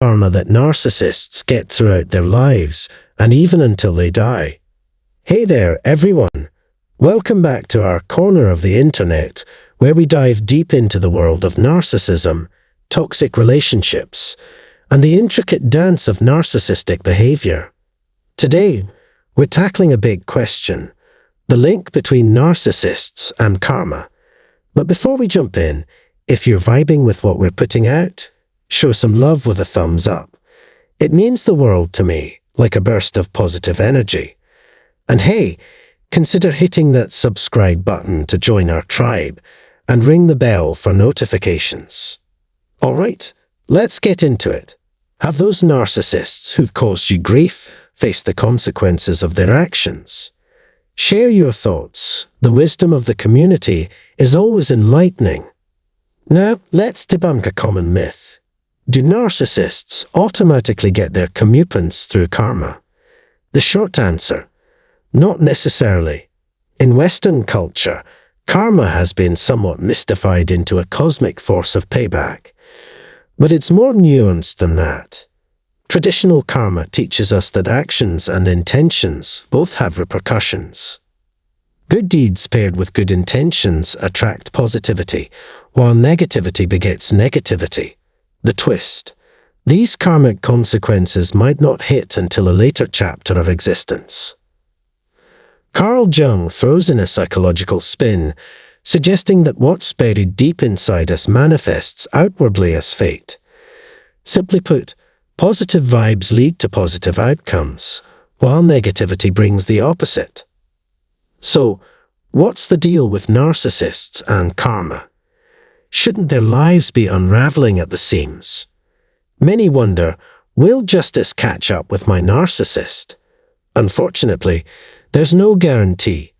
karma that narcissists get throughout their lives, and even until they die. Hey there, everyone! Welcome back to our corner of the internet, where we dive deep into the world of narcissism, toxic relationships, and the intricate dance of narcissistic behavior. Today, we're tackling a big question: the link between narcissists and karma. But before we jump in, if you're vibing with what we're putting out, show some love with a thumbs up. It means the world to me, like a burst of positive energy. And hey, consider hitting that subscribe button to join our tribe and ring the bell for notifications. Alright, let's get into it. Have those narcissists who've caused you grief faced the consequences of their actions? Share your thoughts. The wisdom of the community is always enlightening. Now, let's debunk a common myth. Do narcissists automatically get their comeuppance through karma? The short answer: not necessarily. In Western culture, karma has been somewhat mystified into a cosmic force of payback. But it's more nuanced than that. Traditional karma teaches us that actions and intentions both have repercussions. Good deeds paired with good intentions attract positivity, while negativity begets negativity. The twist: these karmic consequences might not hit until a later chapter of existence. Carl Jung throws in a psychological spin, suggesting that what's buried deep inside us manifests outwardly as fate. Simply put, positive vibes lead to positive outcomes, while negativity brings the opposite. So, what's the deal with narcissists and karma? Shouldn't their lives be unraveling at the seams? Many wonder, will justice catch up with my narcissist? Unfortunately, there's no guarantee.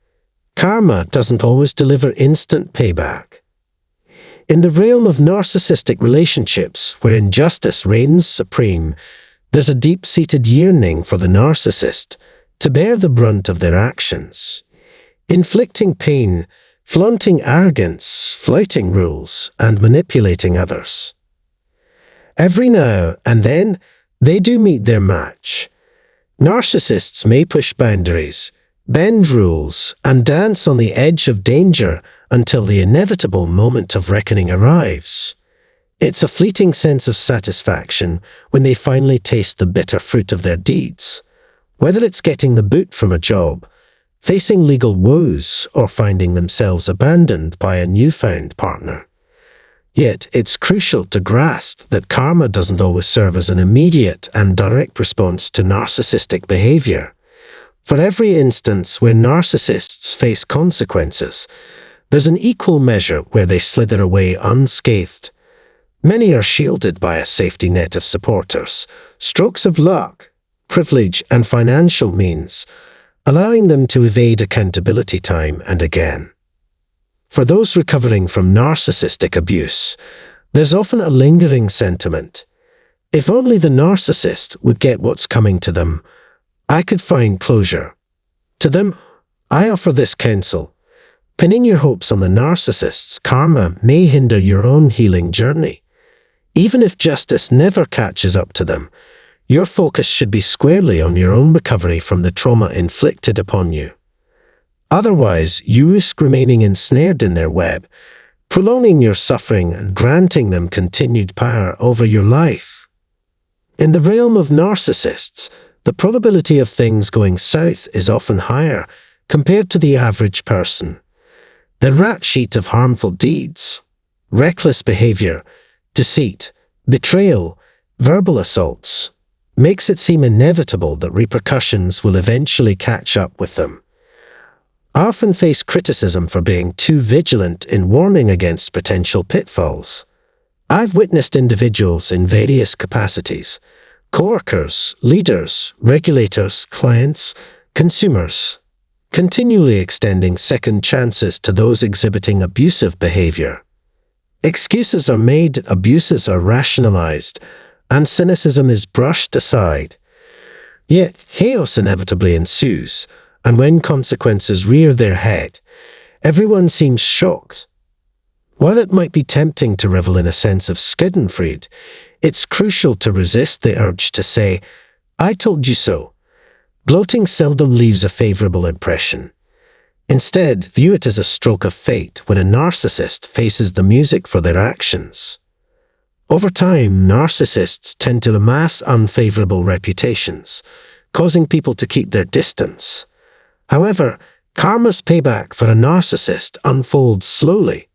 Karma doesn't always deliver instant payback. In the realm of narcissistic relationships, where injustice reigns supreme, there's a deep-seated yearning for the narcissist to bear the brunt of their actions, inflicting pain, flaunting arrogance, flouting rules, and manipulating others. Every now and then, they do meet their match. Narcissists may push boundaries, bend rules, and dance on the edge of danger until the inevitable moment of reckoning arrives. It's a fleeting sense of satisfaction when they finally taste the bitter fruit of their deeds, whether it's getting the boot from a job, facing legal woes, or finding themselves abandoned by a newfound partner. Yet, it's crucial to grasp that karma doesn't always serve as an immediate and direct response to narcissistic behavior. For every instance where narcissists face consequences, there's an equal measure where they slither away unscathed. Many are shielded by a safety net of supporters, strokes of luck, privilege, and financial means, allowing them to evade accountability time and again. For those recovering from narcissistic abuse, there's often a lingering sentiment: if only the narcissist would get what's coming to them, I could find closure. To them, I offer this counsel: pinning your hopes on the narcissist's karma may hinder your own healing journey. Even if justice never catches up to them, your focus should be squarely on your own recovery from the trauma inflicted upon you. Otherwise, you risk remaining ensnared in their web, prolonging your suffering and granting them continued power over your life. In the realm of narcissists, the probability of things going south is often higher compared to the average person. The rap sheet of harmful deeds, reckless behavior, deceit, betrayal, verbal assaults, makes it seem inevitable that repercussions will eventually catch up with them. I often face criticism for being too vigilant in warning against potential pitfalls. I've witnessed individuals in various capacities: coworkers, leaders, regulators, clients, consumers, continually extending second chances to those exhibiting abusive behavior. Excuses are made, abuses are rationalized, and cynicism is brushed aside. Yet, chaos inevitably ensues, and when consequences rear their head, everyone seems shocked. While it might be tempting to revel in a sense of schadenfreude, It's crucial to resist the urge to say, "I told you so." Gloating seldom leaves a favorable impression. Instead, view it as a stroke of fate when a narcissist faces the music for their actions. Over time, narcissists tend to amass unfavorable reputations, causing people to keep their distance. However, karma's payback for a narcissist unfolds slowly.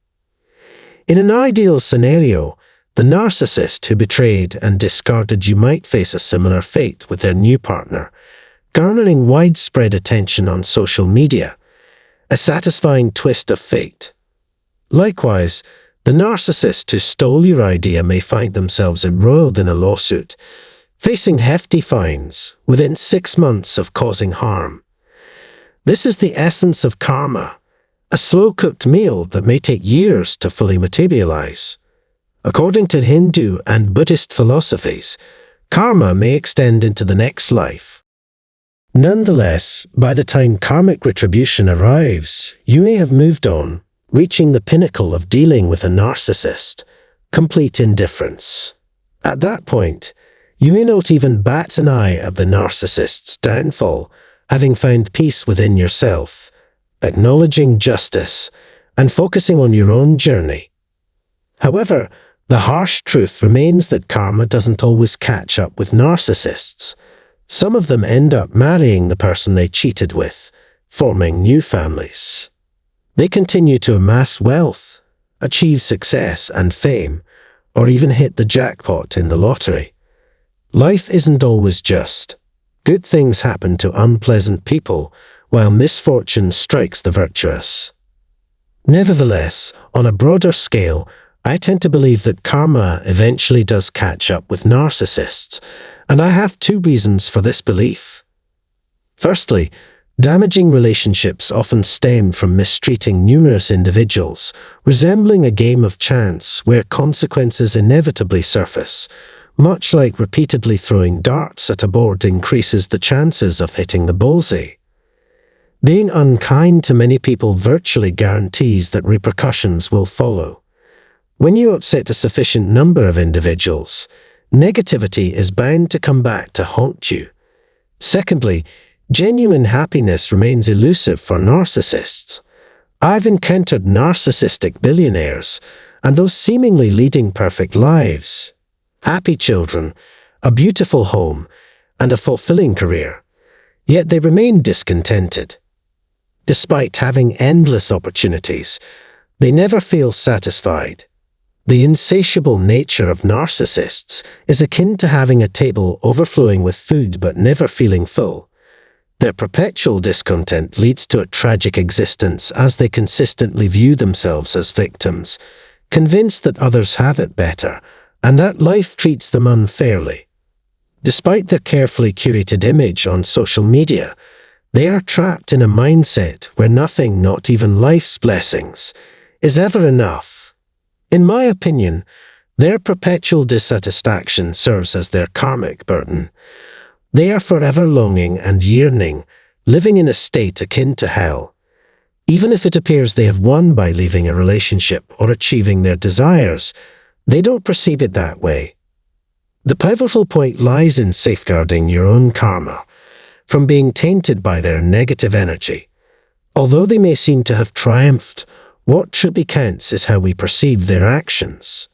In an ideal scenario, the narcissist who betrayed and discarded you might face a similar fate with their new partner, garnering widespread attention on social media, a satisfying twist of fate. Likewise, the narcissist who stole your idea may find themselves embroiled in a lawsuit, facing hefty fines within 6 months of causing harm. This is the essence of karma, a slow-cooked meal that may take years to fully materialize. According to Hindu and Buddhist philosophies, karma may extend into the next life. Nonetheless, by the time karmic retribution arrives, you may have moved on, reaching the pinnacle of dealing with a narcissist, complete indifference. At that point, you may not even bat an eye at the narcissist's downfall, having found peace within yourself, acknowledging justice, and focusing on your own journey. However, the harsh truth remains that karma doesn't always catch up with narcissists. Some of them end up marrying the person they cheated with, forming new families. They continue to amass wealth, achieve success and fame, or even hit the jackpot in the lottery. Life isn't always just. Good things happen to unpleasant people, while misfortune strikes the virtuous. Nevertheless, on a broader scale, I tend to believe that karma eventually does catch up with narcissists, and I have 2 reasons for this belief. Firstly, damaging relationships often stem from mistreating numerous individuals, resembling a game of chance where consequences inevitably surface. Much like repeatedly throwing darts at a board increases the chances of hitting the bullseye. Being unkind to many people virtually guarantees that repercussions will follow. When you upset a sufficient number of individuals, negativity is bound to come back to haunt you. Secondly, genuine happiness remains elusive for narcissists. I've encountered narcissistic billionaires, and those seemingly leading perfect lives. Happy children, a beautiful home, and a fulfilling career. Yet they remain discontented. Despite having endless opportunities, they never feel satisfied. The insatiable nature of narcissists is akin to having a table overflowing with food but never feeling full. Their perpetual discontent leads to a tragic existence as they consistently view themselves as victims, convinced that others have it better, and that life treats them unfairly. Despite their carefully curated image on social media, they are trapped in a mindset where nothing, not even life's blessings, is ever enough. In my opinion, their perpetual dissatisfaction serves as their karmic burden. They are forever longing and yearning, living in a state akin to hell. Even if it appears they have won by leaving a relationship or achieving their desires, they don't perceive it that way. The pivotal point lies in safeguarding your own karma from being tainted by their negative energy. Although they may seem to have triumphed, what truly counts is how we perceive their actions.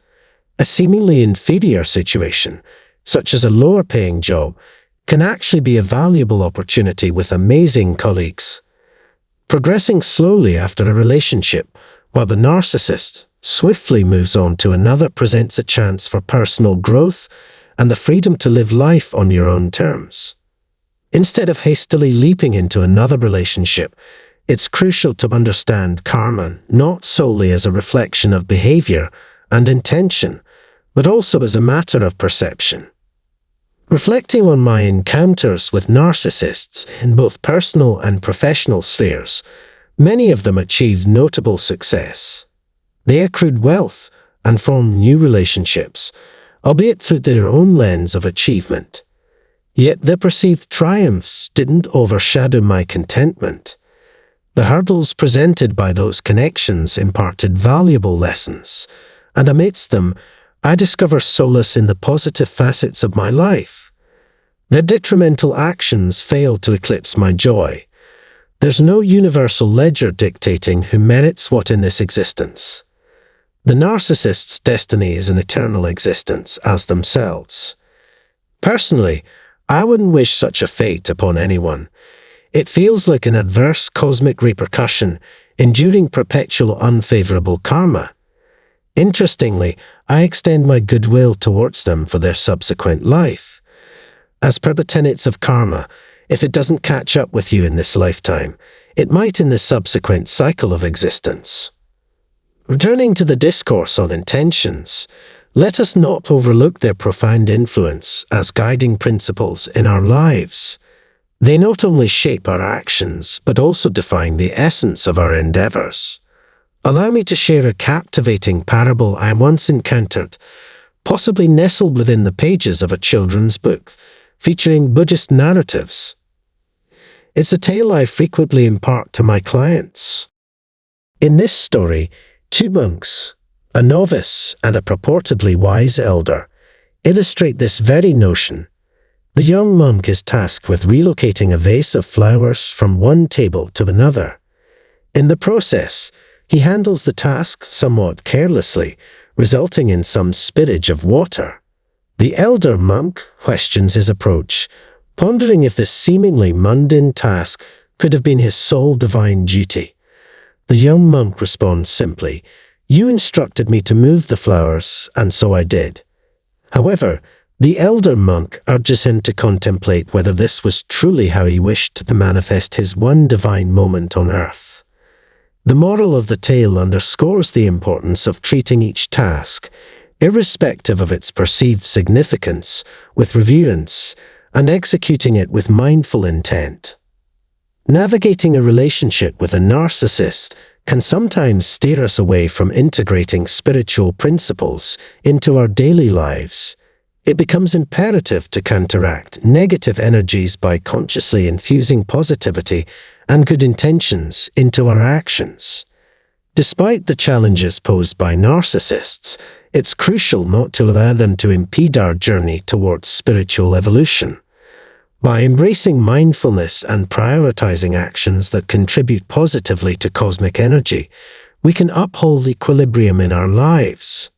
A seemingly inferior situation, such as a lower-paying job, can actually be a valuable opportunity with amazing colleagues. Progressing slowly after a relationship, while the narcissist swiftly moves on to another, presents a chance for personal growth and the freedom to live life on your own terms. Instead of hastily leaping into another relationship, it's crucial to understand karma not solely as a reflection of behavior and intention, but also as a matter of perception. Reflecting on my encounters with narcissists in both personal and professional spheres, many of them achieved notable success. They accrued wealth and formed new relationships, albeit through their own lens of achievement. Yet their perceived triumphs didn't overshadow my contentment. The hurdles presented by those connections imparted valuable lessons, and amidst them, I discover solace in the positive facets of my life. Their detrimental actions fail to eclipse my joy. There's no universal ledger dictating who merits what in this existence. The narcissist's destiny is an eternal existence as themselves. Personally, I wouldn't wish such a fate upon anyone. It feels like an adverse cosmic repercussion, enduring perpetual unfavorable karma. Interestingly, I extend my goodwill towards them for their subsequent life. As per the tenets of karma, if it doesn't catch up with you in this lifetime, it might in the subsequent cycle of existence. Returning to the discourse on intentions, let us not overlook their profound influence as guiding principles in our lives. They not only shape our actions, but also define the essence of our endeavors. Allow me to share a captivating parable I once encountered, possibly nestled within the pages of a children's book, featuring Buddhist narratives. It's a tale I frequently impart to my clients. In this story, two monks, a novice and a purportedly wise elder, illustrate this very notion. The young monk is tasked with relocating a vase of flowers from one table to another. In the process, he handles the task somewhat carelessly, resulting in some spillage of water. The elder monk questions his approach, pondering if this seemingly mundane task could have been his sole divine duty. The young monk responds simply, "You instructed me to move the flowers, and so I did." However, the elder monk urges him to contemplate whether this was truly how he wished to manifest his one divine moment on earth. The moral of the tale underscores the importance of treating each task, irrespective of its perceived significance, with reverence, and executing it with mindful intent. Navigating a relationship with a narcissist can sometimes steer us away from integrating spiritual principles into our daily lives. It becomes imperative to counteract negative energies by consciously infusing positivity and good intentions into our actions. Despite the challenges posed by narcissists, it's crucial not to allow them to impede our journey towards spiritual evolution. By embracing mindfulness and prioritizing actions that contribute positively to cosmic energy, we can uphold equilibrium in our lives.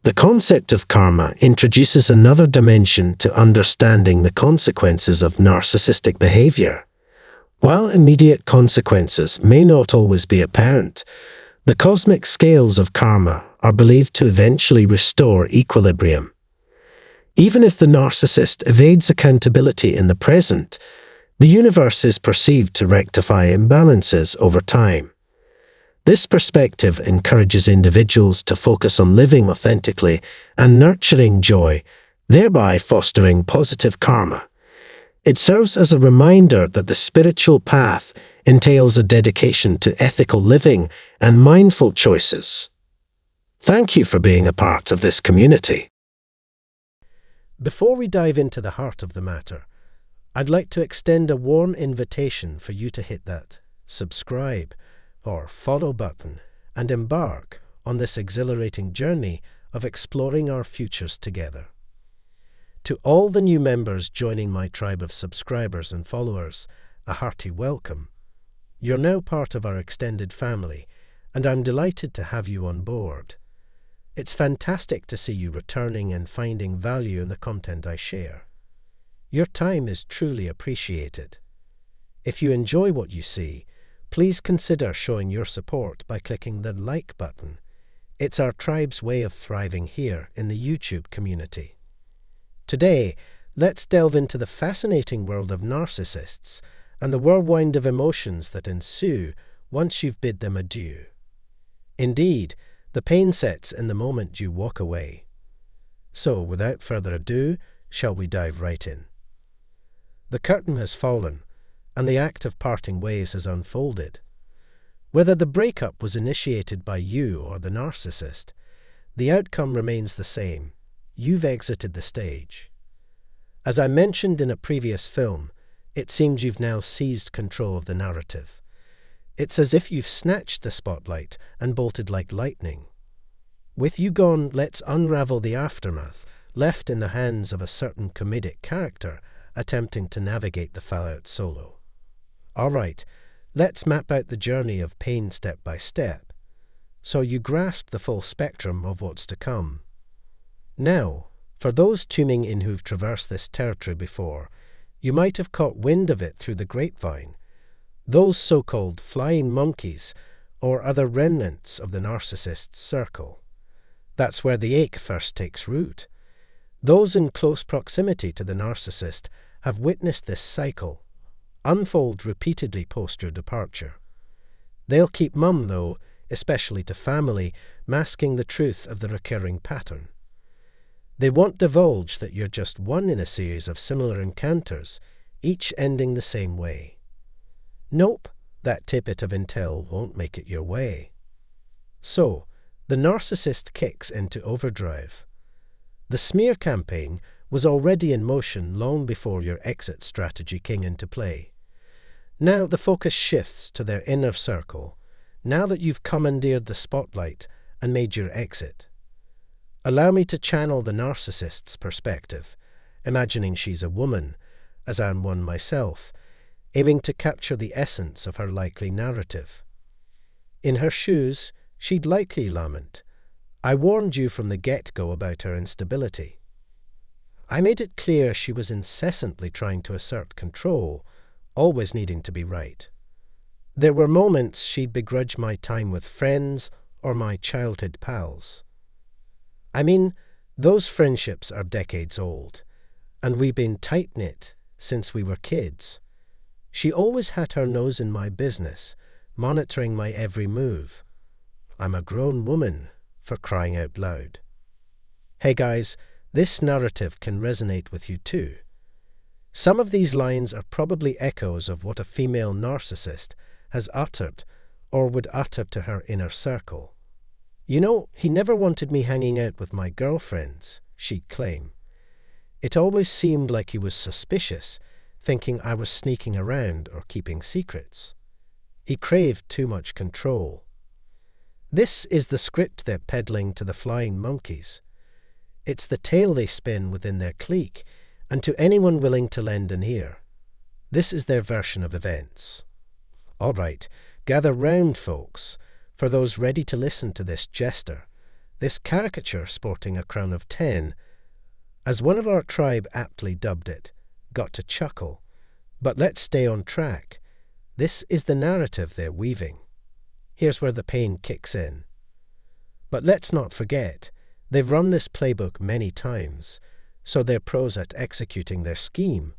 The concept of karma introduces another dimension to understanding the consequences of narcissistic behavior. While immediate consequences may not always be apparent, the cosmic scales of karma are believed to eventually restore equilibrium. Even if the narcissist evades accountability in the present, the universe is perceived to rectify imbalances over time. This perspective encourages individuals to focus on living authentically and nurturing joy, thereby fostering positive karma. It serves as a reminder that the spiritual path entails a dedication to ethical living and mindful choices. Thank you for being a part of this community. Before we dive into the heart of the matter, I'd like to extend a warm invitation for you to hit that subscribe or follow button and embark on this exhilarating journey of exploring our futures together. To all the new members joining my tribe of subscribers and followers, a hearty welcome. You're now part of our extended family, and I'm delighted to have you on board. It's fantastic to see you returning and finding value in the content I share. Your time is truly appreciated. If you enjoy what you see, please consider showing your support by clicking the like button. It's our tribe's way of thriving here in the YouTube community. Today, let's delve into the fascinating world of narcissists and the whirlwind of emotions that ensue once you've bid them adieu. Indeed, the pain sets in the moment you walk away. So, without further ado, shall we dive right in? The curtain has fallen, and the act of parting ways has unfolded. Whether the breakup was initiated by you or the narcissist, the outcome remains the same. You've exited the stage. As I mentioned in a previous film, it seems you've now seized control of the narrative. It's as if you've snatched the spotlight and bolted like lightning. With you gone, let's unravel the aftermath, left in the hands of a certain comedic character attempting to navigate the fallout solo. Alright, let's map out the journey of pain step by step, so you grasp the full spectrum of what's to come. Now, for those tuning in who've traversed this territory before, you might have caught wind of it through the grapevine. Those so-called flying monkeys, or other remnants of the narcissist's circle. That's where the ache first takes root. Those in close proximity to the narcissist have witnessed this cycle unfold repeatedly post your departure. They'll keep mum, though, especially to family, masking the truth of the recurring pattern. They won't divulge that you're just one in a series of similar encounters, each ending the same way. Nope, that tidbit of intel won't make it your way. So, the narcissist kicks into overdrive. The smear campaign was already in motion long before your exit strategy came into play. Now the focus shifts to their inner circle, now that you've commandeered the spotlight and made your exit. Allow me to channel the narcissist's perspective, imagining she's a woman, as I'm one myself, aiming to capture the essence of her likely narrative. In her shoes, she'd likely lament, "I warned you from the get-go about her instability. I made it clear she was incessantly trying to assert control, always needing to be right. There were moments she'd begrudge my time with friends or my childhood pals. I mean, those friendships are decades old, and we've been tight-knit since we were kids. She always had her nose in my business, monitoring my every move. I'm a grown woman, for crying out loud." Hey guys, this narrative can resonate with you too. Some of these lines are probably echoes of what a female narcissist has uttered or would utter to her inner circle. "You know, he never wanted me hanging out with my girlfriends," she'd claim. "It always seemed like he was suspicious, thinking I was sneaking around or keeping secrets. He craved too much control." This is the script they're peddling to the flying monkeys. It's the tale they spin within their clique, and to anyone willing to lend an ear. This is their version of events. All right, gather round, folks, for those ready to listen to this jester, this caricature sporting a crown of 10, as one of our tribe aptly dubbed it, got to chuckle. But let's stay on track. This is the narrative they're weaving. Here's where the pain kicks in. But let's not forget, they've run this playbook many times, so they're pros at executing their scheme.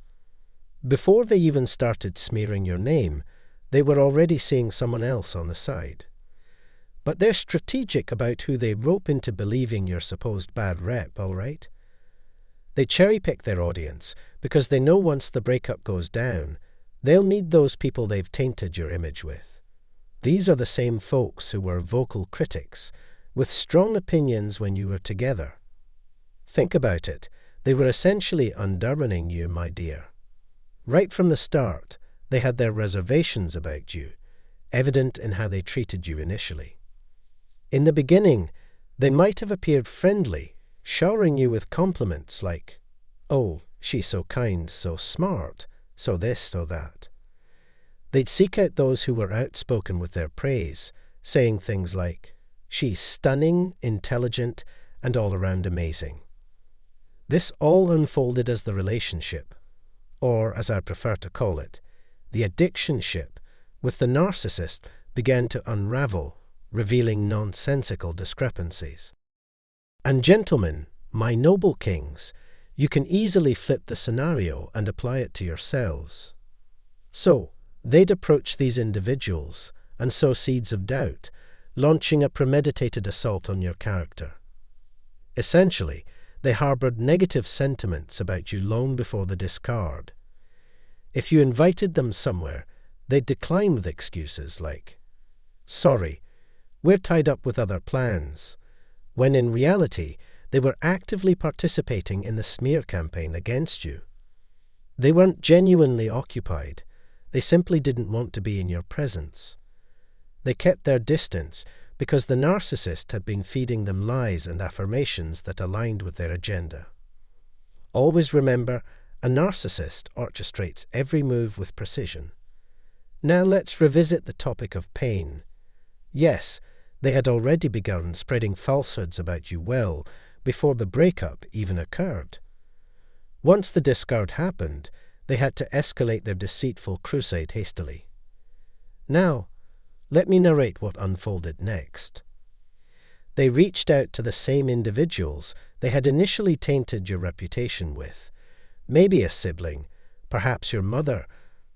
Before they even started smearing your name, they were already seeing someone else on the side. But they're strategic about who they rope into believing your supposed bad rep, all right? They cherry-pick their audience because they know once the breakup goes down, they'll need those people they've tainted your image with. These are the same folks who were vocal critics, with strong opinions when you were together. Think about it. They were essentially undermining you, my dear. Right from the start, they had their reservations about you, evident in how they treated you initially. In the beginning, they might have appeared friendly, showering you with compliments like, "Oh, she's so kind, so smart, so this, so that." They'd seek out those who were outspoken with their praise, saying things like, "She's stunning, intelligent, and all around amazing." This all unfolded as the relationship, or as I prefer to call it, the addiction-ship, with the narcissist began to unravel, revealing nonsensical discrepancies. And gentlemen, my noble kings, you can easily flip the scenario and apply it to yourselves. So, they'd approach these individuals and sow seeds of doubt, launching a premeditated assault on your character. Essentially, they harbored negative sentiments about you long before the discard. If you invited them somewhere, they'd decline with excuses like, "Sorry, we're tied up with other plans," when in reality, they were actively participating in the smear campaign against you. They weren't genuinely occupied. They simply didn't want to be in your presence. They kept their distance because the narcissist had been feeding them lies and affirmations that aligned with their agenda. Always remember, a narcissist orchestrates every move with precision. Now let's revisit the topic of pain. Yes, they had already begun spreading falsehoods about you well before the breakup even occurred. Once the discard happened, they had to escalate their deceitful crusade hastily. Now, let me narrate what unfolded next. They reached out to the same individuals they had initially tainted your reputation with, maybe a sibling, perhaps your mother,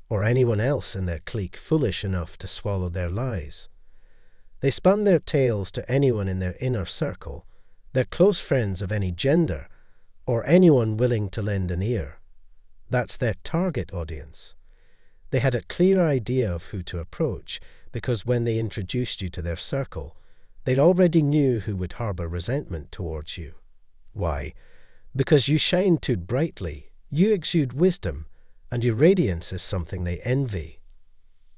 or anyone else in their clique foolish enough to swallow their lies. They spun their tales to anyone in their inner circle, their close friends of any gender, or anyone willing to lend an ear. That's their target audience. They had a clear idea of who to approach, because when they introduced you to their circle, they already knew who would harbor resentment towards you. Why? Because you shine too brightly, you exude wisdom, and your radiance is something they envy.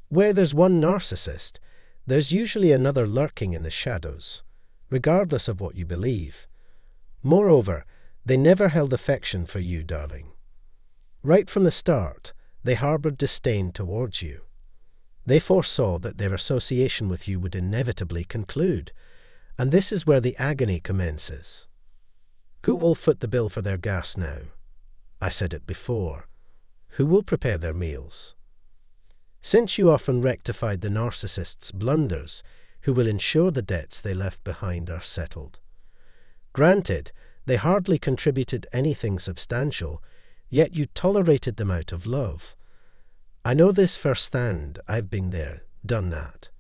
Where there's one narcissist, there's usually another lurking in the shadows, regardless of what you believe. Moreover, they never held affection for you, darling. Right from the start, they harbored disdain towards you. They foresaw that their association with you would inevitably conclude, and this is where the agony commences. Who will foot the bill for their gas now? I said it before. Who will prepare their meals? Since you often rectified the narcissist's blunders, who will ensure the debts they left behind are settled? Granted, they hardly contributed anything substantial, yet you tolerated them out of love. I know this firsthand. I've been there, done that.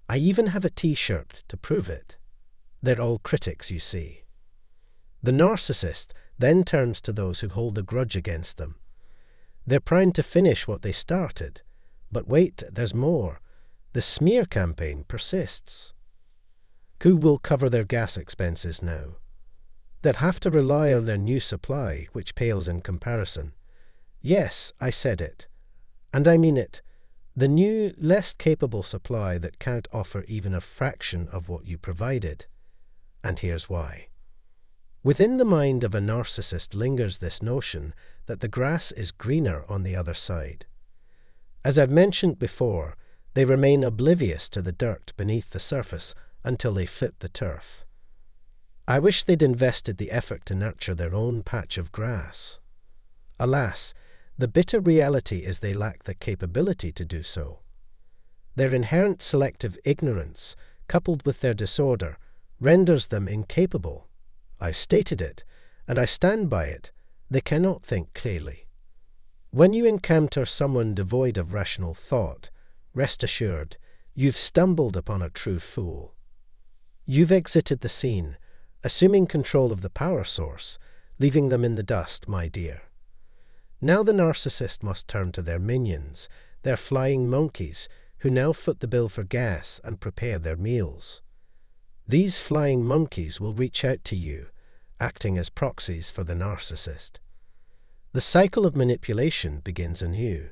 I even have a t-shirt to prove it. They're all critics, you see. The narcissist then turns to those who hold a grudge against them. They're primed to finish what they started. But wait, there's more. The smear campaign persists. Who will cover their gas expenses now? They'll have to rely on their new supply, which pales in comparison. Yes, I said it. And I mean it. The new, less capable supply that can't offer even a fraction of what you provided. And here's why. Within the mind of a narcissist lingers this notion that the grass is greener on the other side. As I've mentioned before, they remain oblivious to the dirt beneath the surface until they flip the turf. I wish they'd invested the effort to nurture their own patch of grass. Alas, the bitter reality is they lack the capability to do so. Their inherent selective ignorance, coupled with their disorder, renders them incapable. I've stated it, and I stand by it. They cannot think clearly. When you encounter someone devoid of rational thought, rest assured, you've stumbled upon a true fool. You've exited the scene, assuming control of the power source, leaving them in the dust, my dear. Now the narcissist must turn to their minions, their flying monkeys, who now foot the bill for gas and prepare their meals. These flying monkeys will reach out to you, acting as proxies for the narcissist. The cycle of manipulation begins anew.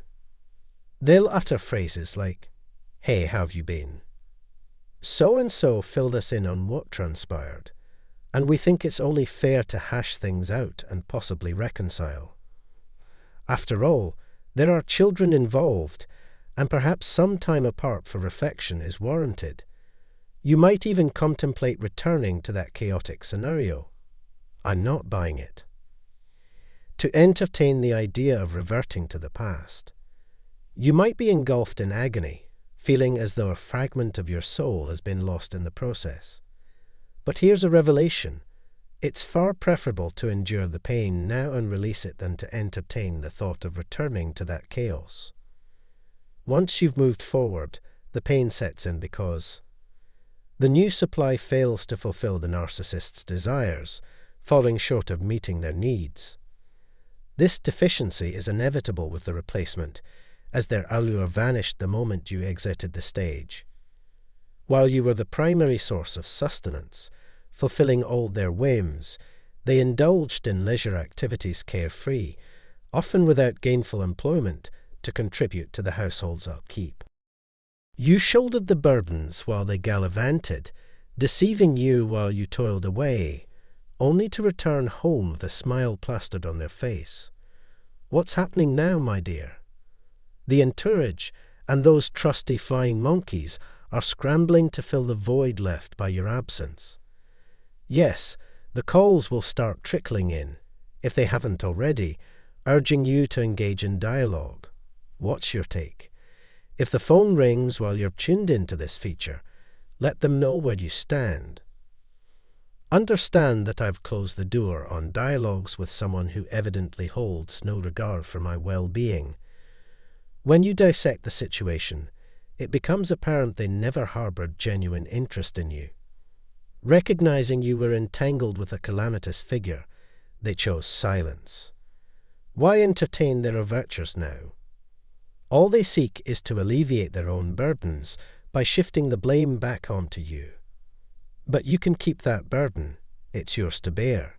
They'll utter phrases like, "Hey, how've you been? So-and-so filled us in on what transpired, and we think it's only fair to hash things out and possibly reconcile. After all, there are children involved, and perhaps some time apart for reflection is warranted. You might even contemplate returning to that chaotic scenario." I'm not buying it. To entertain the idea of reverting to the past. You might be engulfed in agony, feeling as though a fragment of your soul has been lost in the process. But here's a revelation. It's far preferable to endure the pain now and release it than to entertain the thought of returning to that chaos. Once you've moved forward, the pain sets in because the new supply fails to fulfill the narcissist's desires, falling short of meeting their needs. This deficiency is inevitable with the replacement, as their allure vanished the moment you exited the stage. While you were the primary source of sustenance, fulfilling all their whims, they indulged in leisure activities carefree, often without gainful employment to contribute to the household's upkeep. You shouldered the burdens while they gallivanted, deceiving you while you toiled away, only to return home with a smile plastered on their face. What's happening now, my dear? The entourage and those trusty flying monkeys are scrambling to fill the void left by your absence. Yes, the calls will start trickling in, if they haven't already, urging you to engage in dialogue. What's your take? If the phone rings while you're tuned into this feature, let them know where you stand. Understand that I've closed the door on dialogues with someone who evidently holds no regard for my well-being. When you dissect the situation, it becomes apparent they never harbored genuine interest in you. Recognizing you were entangled with a calamitous figure, they chose silence. Why entertain their overtures now? All they seek is to alleviate their own burdens by shifting the blame back onto you. But you can keep that burden. It's yours to bear.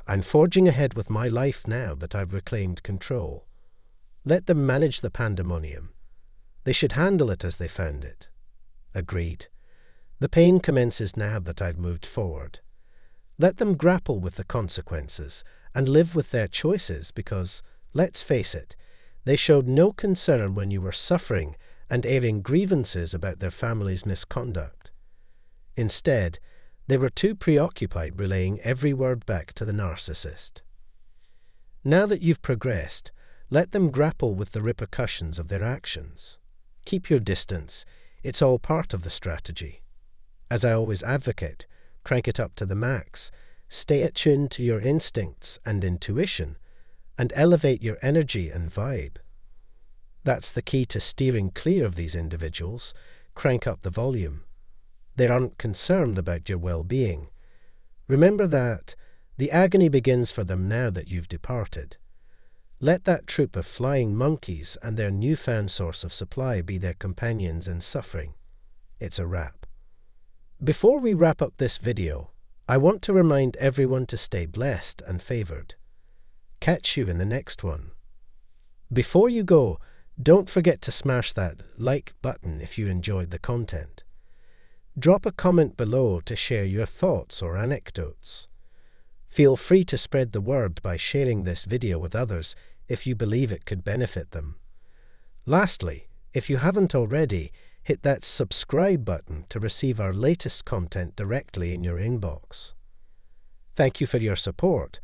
I'm forging ahead with my life now that I've reclaimed control. Let them manage the pandemonium. They should handle it as they found it. Agreed. The pain commences now that I've moved forward. Let them grapple with the consequences and live with their choices because, let's face it, they showed no concern when you were suffering and airing grievances about their family's misconduct. Instead, they were too preoccupied relaying every word back to the narcissist. Now that you've progressed, let them grapple with the repercussions of their actions. Keep your distance. It's all part of the strategy. As I always advocate, crank it up to the max, stay attuned to your instincts and intuition, and elevate your energy and vibe. That's the key to steering clear of these individuals. Crank up the volume. They aren't concerned about your well-being. Remember that the agony begins for them now that you've departed. Let that troop of flying monkeys and their newfound source of supply be their companions in suffering. It's a wrap. Before we wrap up this video, I want to remind everyone to stay blessed and favored. Catch you in the next one. Before you go, don't forget to smash that like button if you enjoyed the content. Drop a comment below to share your thoughts or anecdotes. Feel free to spread the word by sharing this video with others if you believe it could benefit them. Lastly, if you haven't already, hit that subscribe button to receive our latest content directly in your inbox. Thank you for your support,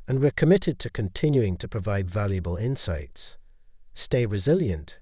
and we're committed to continuing to provide valuable insights. Stay resilient